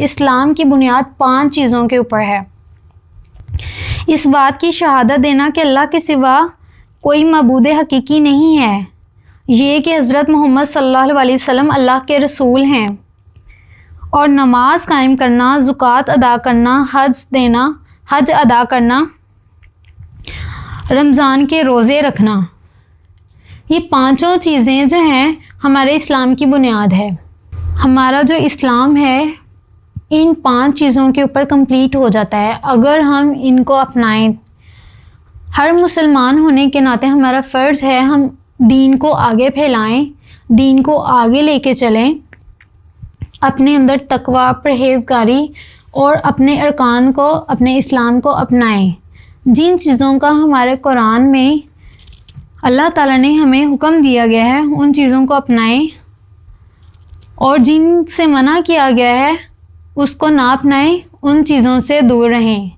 اسلام کی بنیاد 5 چیزوں کے اوپر ہے۔ اس بات کی شہادت دینا کہ اللہ کے سوا کوئی معبود حقیقی نہیں ہے، یہ کہ حضرت محمد صلی اللہ علیہ وسلم اللہ کے رسول ہیں، اور نماز قائم کرنا، زکوٰۃ ادا کرنا، حج ادا کرنا، رمضان کے روزے رکھنا، یہ 5 چیزیں جو ہیں ہمارے اسلام کی بنیاد ہے۔ ہمارا جو اسلام ہے ان 5 چیزوں کے اوپر کمپلیٹ ہو جاتا ہے اگر ہم ان کو اپنائیں۔ ہر مسلمان ہونے کے ناطے ہمارا فرض ہے ہم دین کو آگے پھیلائیں، دین کو آگے لے کے چلیں، اپنے اندر تقوی، پرہیزگاری اور اپنے ارکان کو، اپنے اسلام کو اپنائیں۔ جن چیزوں کا ہمارے قرآن میں اللہ تعالیٰ نے ہمیں حکم دیا گیا ہے ان چیزوں کو اپنائیں، اور جن سے منع کیا گیا ہے اس کو نہ اپنائیں، ان چیزوں سے دور رہیں۔